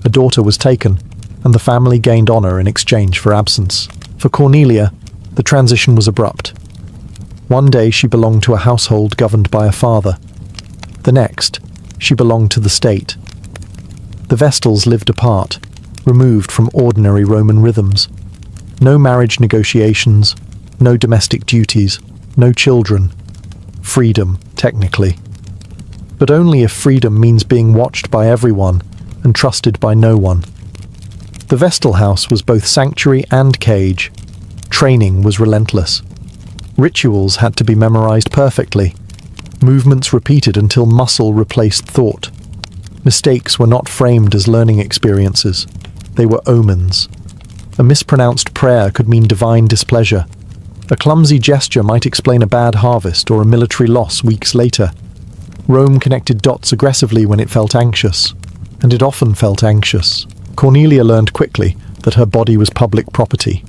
A daughter was taken, and the family gained honor in exchange for absence. For Cornelia, the transition was abrupt. One day she belonged to a household governed by a father. The next, she belonged to the state. The Vestals lived apart, removed from ordinary Roman rhythms. No marriage negotiations, no domestic duties, no children. Freedom, technically. But only if freedom means being watched by everyone and trusted by no one. The Vestal house was both sanctuary and cage. Training was relentless. Rituals had to be memorized perfectly. Movements repeated until muscle replaced thought. Mistakes were not framed as learning experiences. They were omens. A mispronounced prayer could mean divine displeasure. A clumsy gesture might explain a bad harvest or a military loss weeks later. Rome connected dots aggressively when it felt anxious, and it often felt anxious. Cornelia learned quickly that her body was public property.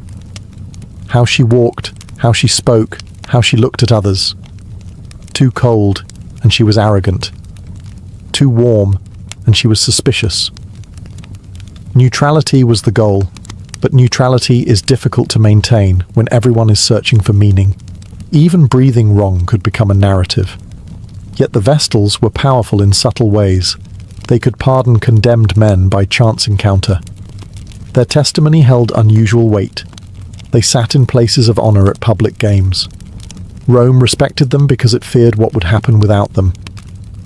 How she walked, how she spoke, how she looked at others. Too cold, and she was arrogant. Too warm, and she was suspicious. Neutrality was the goal, but neutrality is difficult to maintain when everyone is searching for meaning. Even breathing wrong could become a narrative. Yet the Vestals were powerful in subtle ways. They could pardon condemned men by chance encounter. Their testimony held unusual weight. They sat in places of honor at public games. Rome respected them because it feared what would happen without them.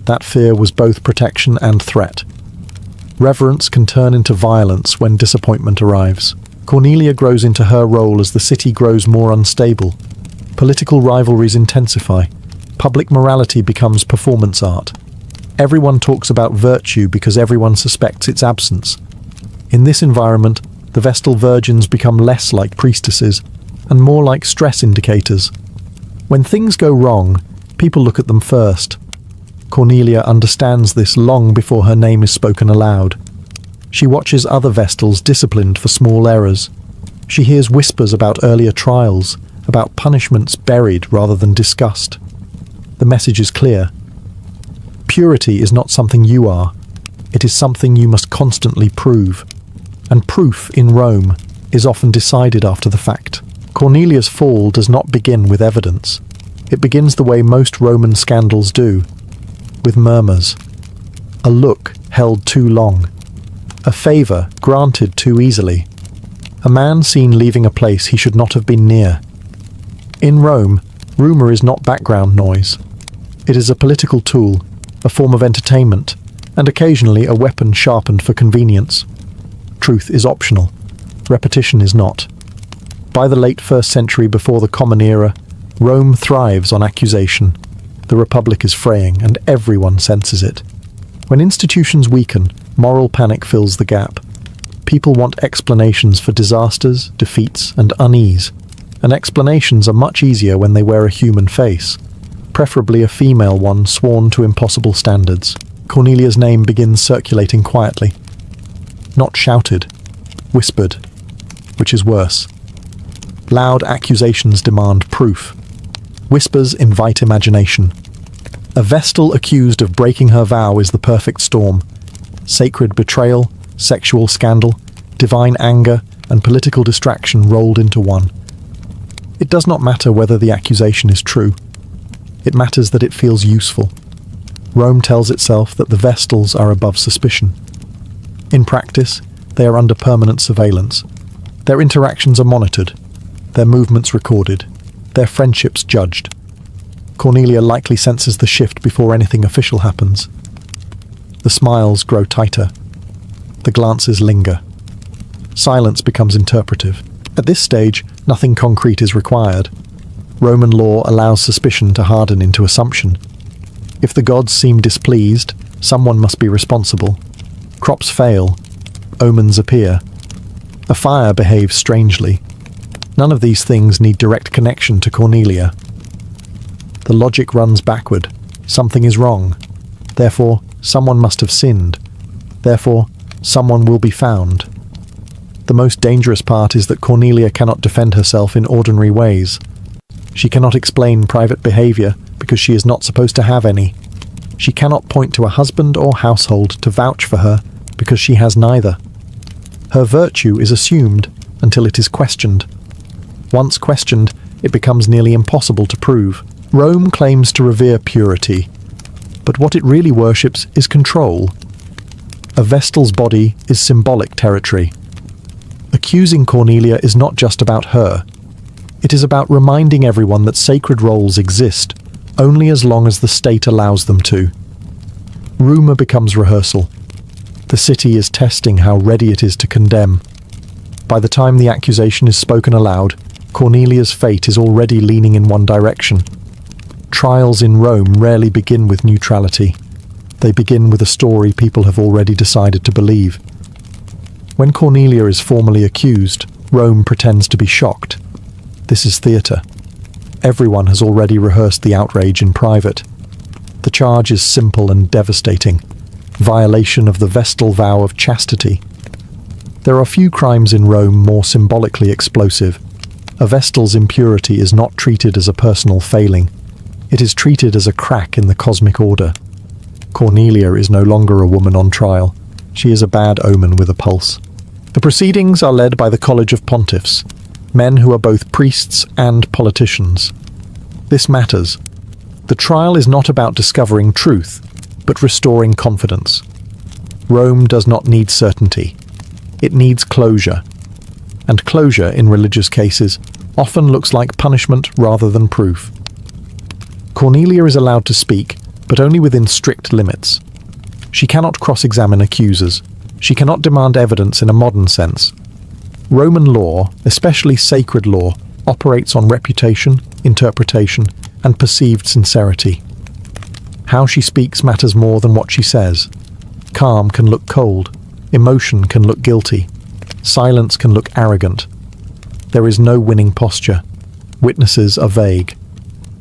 That fear was both protection and threat. Reverence can turn into violence when disappointment arrives. Cornelia grows into her role as the city grows more unstable. Political rivalries intensify. Public morality becomes performance art. Everyone talks about virtue because everyone suspects its absence. In this environment, the Vestal virgins become less like priestesses and more like stress indicators. When things go wrong, people look at them first. Cornelia understands this long before her name is spoken aloud. She watches other Vestals disciplined for small errors. She hears whispers about earlier trials, about punishments buried rather than discussed. The message is clear. Purity is not something you are. It is something you must constantly prove. And proof in Rome is often decided after the fact. Cornelia's fall does not begin with evidence. It begins the way most Roman scandals do, with murmurs. A look held too long. A favour granted too easily. A man seen leaving a place he should not have been near. In Rome, rumour is not background noise. It is a political tool, a form of entertainment, and occasionally a weapon sharpened for convenience. Truth is optional. Repetition is not. By the late 1st century before the Common Era, Rome thrives on accusation. The Republic is fraying, and everyone senses it. When institutions weaken, moral panic fills the gap. People want explanations for disasters, defeats, and unease. And explanations are much easier when they wear a human face, preferably a female one sworn to impossible standards. Cornelia's name begins circulating quietly. Not shouted, whispered, which is worse. Loud accusations demand proof. Whispers invite imagination. A Vestal accused of breaking her vow is the perfect storm. Sacred betrayal, sexual scandal, divine anger, and political distraction rolled into one. It does not matter whether the accusation is true. It matters that it feels useful. Rome tells itself that the Vestals are above suspicion. In practice, they are under permanent surveillance. Their interactions are monitored, their movements recorded, their friendships judged. Cornelia likely senses the shift before anything official happens. The smiles grow tighter. The glances linger. Silence becomes interpretive. At this stage, nothing concrete is required. Roman law allows suspicion to harden into assumption. If the gods seem displeased, someone must be responsible. Crops fail. Omens appear. A fire behaves strangely. None of these things need direct connection to Cornelia. The logic runs backward. Something is wrong. Therefore, someone must have sinned. Therefore, someone will be found. The most dangerous part is that Cornelia cannot defend herself in ordinary ways. She cannot explain private behaviour because she is not supposed to have any. She cannot point to a husband or household to vouch for her because she has neither. Her virtue is assumed until it is questioned. Once questioned, it becomes nearly impossible to prove. Rome claims to revere purity, but what it really worships is control. A Vestal's body is symbolic territory. Accusing Cornelia is not just about her. It is about reminding everyone that sacred roles exist, only as long as the state allows them to. Rumour becomes rehearsal. The city is testing how ready it is to condemn. By the time the accusation is spoken aloud, Cornelia's fate is already leaning in one direction. Trials in Rome rarely begin with neutrality. They begin with a story people have already decided to believe. When Cornelia is formally accused, Rome pretends to be shocked. This is theatre. Everyone has already rehearsed the outrage in private. The charge is simple and devastating. Violation of the Vestal vow of chastity. There are few crimes in Rome more symbolically explosive. A Vestal's impurity is not treated as a personal failing. It is treated as a crack in the cosmic order. Cornelia is no longer a woman on trial. She is a bad omen with a pulse. The proceedings are led by the College of Pontiffs, men who are both priests and politicians. This matters. The trial is not about discovering truth, but restoring confidence. Rome does not need certainty. It needs closure. And closure, in religious cases, often looks like punishment rather than proof. Cornelia is allowed to speak, but only within strict limits. She cannot cross-examine accusers. She cannot demand evidence in a modern sense. Roman law, especially sacred law, operates on reputation, interpretation, and perceived sincerity. How she speaks matters more than what she says. Calm can look cold. Emotion can look guilty. Silence can look arrogant. There is no winning posture. Witnesses are vague.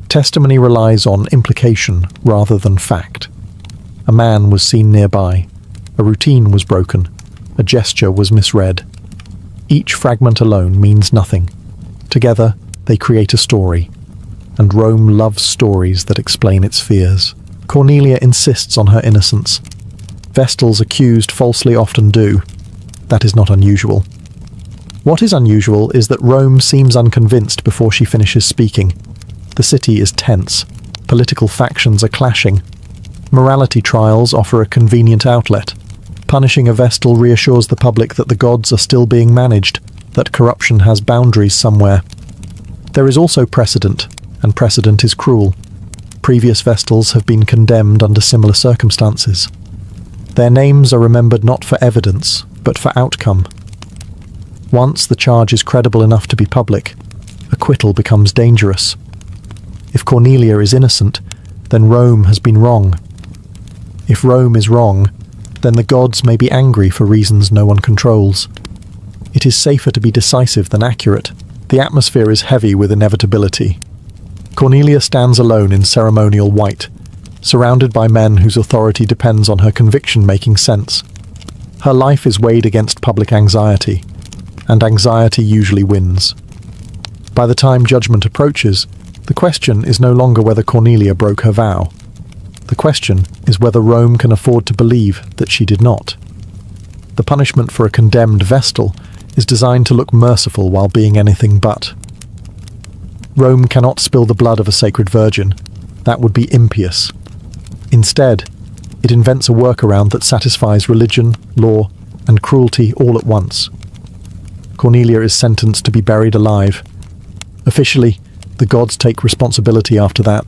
Testimony relies on implication rather than fact. A man was seen nearby. A routine was broken. A gesture was misread. Each fragment alone means nothing. Together, they create a story. And Rome loves stories that explain its fears. Cornelia insists on her innocence. Vestals accused falsely often do. That is not unusual. What is unusual is that Rome seems unconvinced before she finishes speaking. The city is tense. Political factions are clashing. Morality trials offer a convenient outlet. Punishing a Vestal reassures the public that the gods are still being managed, that corruption has boundaries somewhere. There is also precedent, and precedent is cruel. Previous Vestals have been condemned under similar circumstances. Their names are remembered not for evidence, but for outcome. Once the charge is credible enough to be public, acquittal becomes dangerous. If Cornelia is innocent, then Rome has been wrong. If Rome is wrong, then the gods may be angry for reasons no one controls. It is safer to be decisive than accurate. The atmosphere is heavy with inevitability. Cornelia stands alone in ceremonial white, surrounded by men whose authority depends on her conviction making sense. Her life is weighed against public anxiety, and anxiety usually wins. By the time judgment approaches, the question is no longer whether Cornelia broke her vow. The question is whether Rome can afford to believe that she did not. The punishment for a condemned Vestal is designed to look merciful while being anything but. Rome cannot spill the blood of a sacred virgin. That would be impious. Instead, it invents a workaround that satisfies religion, law, and cruelty all at once. Cornelia is sentenced to be buried alive. Officially, the gods take responsibility after that.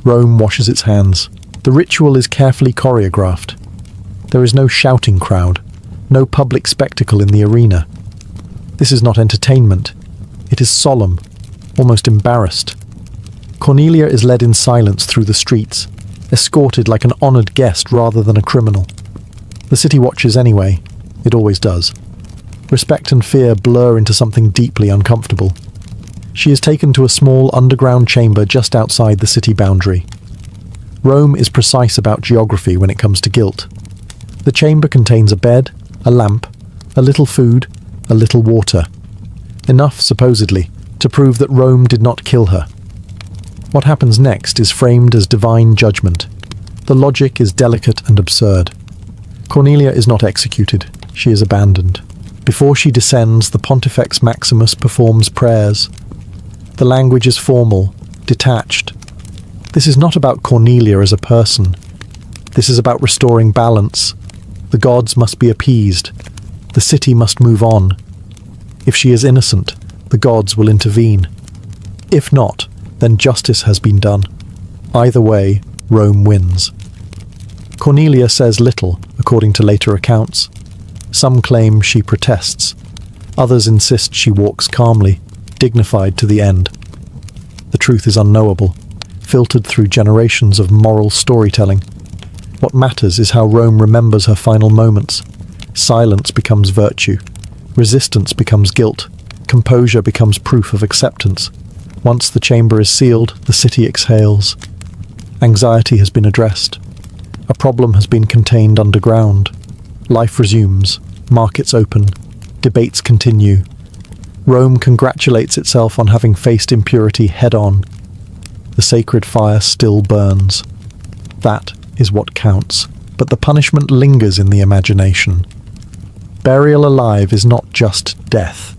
Rome washes its hands. The ritual is carefully choreographed. There is no shouting crowd, no public spectacle in the arena. This is not entertainment. It is solemn, almost embarrassed. Cornelia is led in silence through the streets, escorted like an honored guest rather than a criminal. The city watches anyway. It always does. Respect and fear blur into something deeply uncomfortable. She is taken to a small underground chamber just outside the city boundary. Rome is precise about geography when it comes to guilt. The chamber contains a bed, a lamp, a little food, a little water. Enough, supposedly, to prove that Rome did not kill her. What happens next is framed as divine judgment. The logic is delicate and absurd. Cornelia is not executed. She is abandoned. Before she descends, the Pontifex Maximus performs prayers. The language is formal, detached. This is not about Cornelia as a person. This is about restoring balance. The gods must be appeased. The city must move on. If she is innocent, the gods will intervene. If not, then justice has been done. Either way, Rome wins. Cornelia says little, according to later accounts. Some claim she protests. Others insist she walks calmly, dignified to the end. The truth is unknowable, filtered through generations of moral storytelling. What matters is how Rome remembers her final moments. Silence becomes virtue. Resistance becomes guilt. Composure becomes proof of acceptance. Once the chamber is sealed, the city exhales. Anxiety has been addressed. A problem has been contained underground. Life resumes. Markets open. Debates continue. Rome congratulates itself on having faced impurity head-on. The sacred fire still burns. That is what counts. But the punishment lingers in the imagination. Burial alive is not just death.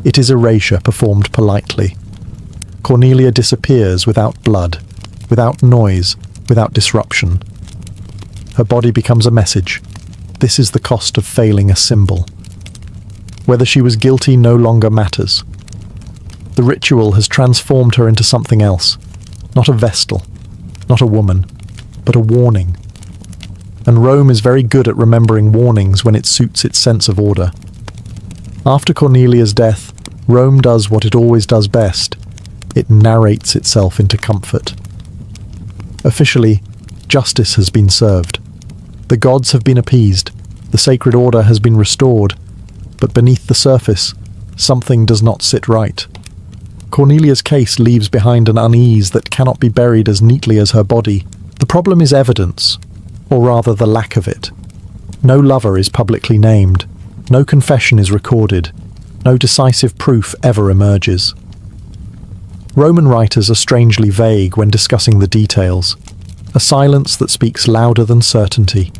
It is erasure performed politely. Cornelia disappears without blood, without noise, without disruption. Her body becomes a message. This is the cost of failing a symbol. Whether she was guilty no longer matters. The ritual has transformed her into something else, not a Vestal, not a woman, but a warning. And Rome is very good at remembering warnings when it suits its sense of order. After Cornelia's death, Rome does what it always does best. It narrates itself into comfort. Officially, justice has been served. The gods have been appeased. The sacred order has been restored. But beneath the surface, something does not sit right. Cornelia's case leaves behind an unease that cannot be buried as neatly as her body. The problem is evidence, or rather the lack of it. No lover is publicly named. No confession is recorded. No decisive proof ever emerges. Roman writers are strangely vague when discussing the details, a silence that speaks louder than certainty.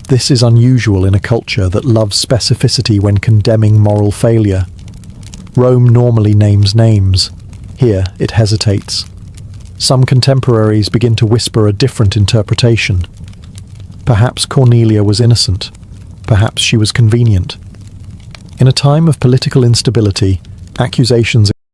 This is unusual in a culture that loves specificity when condemning moral failure. Rome normally names names. Here, it hesitates. Some contemporaries begin to whisper a different interpretation. Perhaps Cornelia was innocent. Perhaps she was convenient. In a time of political instability, accusations